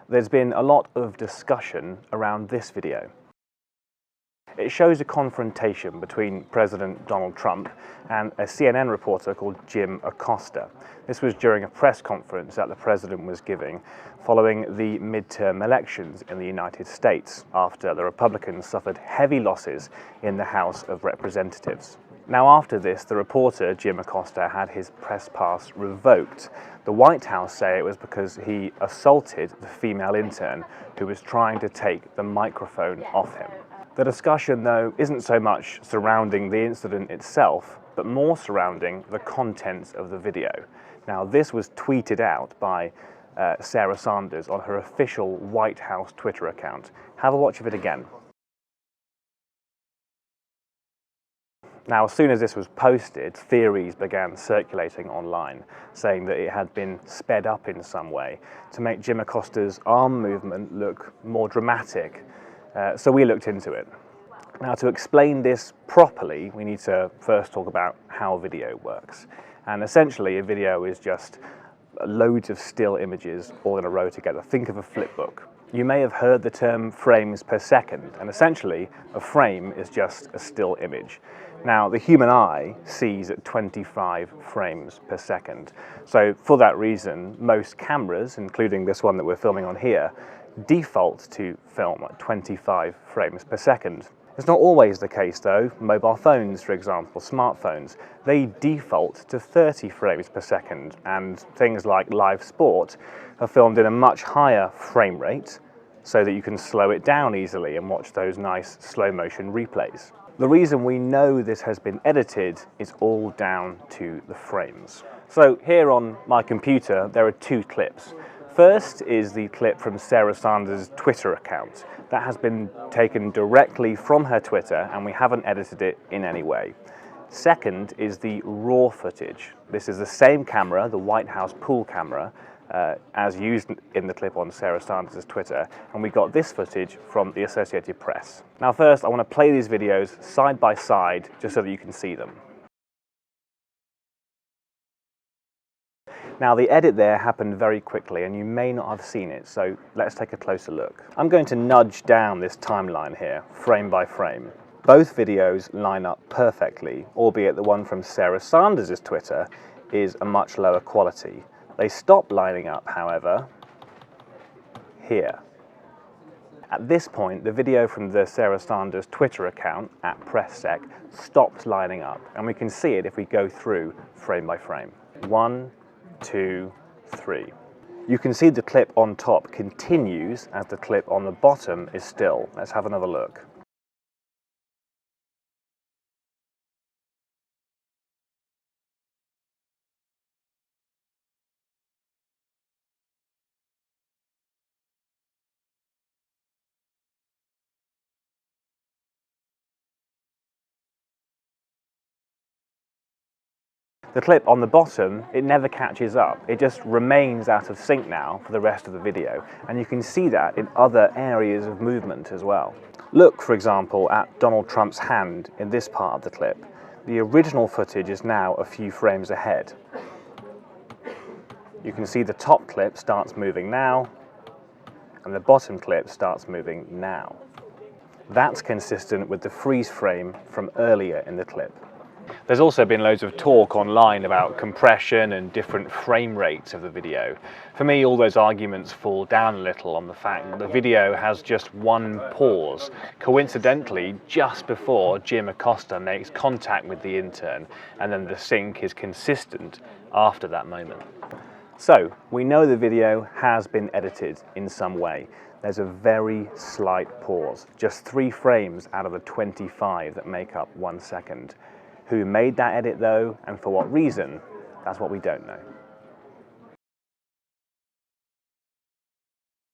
There's been a lot of discussion around this video. It shows a confrontation between President Donald Trump and a CNN reporter called Jim Acosta. This was during a press conference that the president was giving following the midterm elections in the United States after the Republicans suffered heavy losses in the House of Representatives. Now after this, the reporter, Jim Acosta, had his press pass revoked. The White House say it was because he assaulted the female intern who was trying to take the microphone off him. The discussion, though, isn't so much surrounding the incident itself, but more surrounding the contents of the video. Now, this was tweeted out by Sarah Sanders on her official White House Twitter account. Have a watch of it again. Now, as soon as this was posted, theories began circulating online, saying that it had been sped up in some way to make Jim Acosta's arm movement look more dramatic. So we looked into it. Now, to explain this properly, we need to first talk about how video works. And essentially, a video is just loads of still images all in a row together. Think of a flip book. You may have heard the term frames per second, and essentially, a frame is just a still image. Now, the human eye sees at 25 frames per second. So for that reason, most cameras, including this one that we're filming on here, default to film at 25 frames per second. It's not always the case though. Mobile phones, for example, smartphones, they default to 30 frames per second, and things like live sport are filmed in a much higher frame rate so that you can slow it down easily and watch those nice slow motion replays. The reason we know this has been edited is all down to the frames. So here on my computer, there are two clips. First is the clip from Sarah Sanders' Twitter account. That has been taken directly from her Twitter, and we haven't edited it in any way. Second is the raw footage. This is the same camera, the White House pool camera, as used in the clip on Sarah Sanders' Twitter, and we got this footage from the Associated Press. Now first, I want to play these videos side by side just so that you can see them. Now the edit there happened very quickly and you may not have seen it, so let's take a closer look. I'm going to nudge down this timeline here, frame by frame. Both videos line up perfectly, albeit the one from Sarah Sanders' Twitter is a much lower quality. They stop lining up, however, here. At this point, the video from the Sarah Sanders Twitter account, @PressSec, stopped lining up, and we can see it if we go through frame by frame. 1, 2, 3. You can see the clip on top continues as the clip on the bottom is still. Let's have another look. The clip on the bottom, it never catches up. It just remains out of sync now for the rest of the video. And you can see that in other areas of movement as well. Look, for example, at Donald Trump's hand in this part of the clip. The original footage is now a few frames ahead. You can see the top clip starts moving now, and the bottom clip starts moving now. That's consistent with the freeze frame from earlier in the clip. There's also been loads of talk online about compression and different frame rates of the video. For me, all those arguments fall down a little on the fact that the video has just one pause, coincidentally just before Jim Acosta makes contact with the intern, and then the sync is consistent after that moment. So, we know the video has been edited in some way. There's a very slight pause, just 3 frames out of the 25 that make up 1 second. Who made that edit though, and for what reason, that's what we don't know.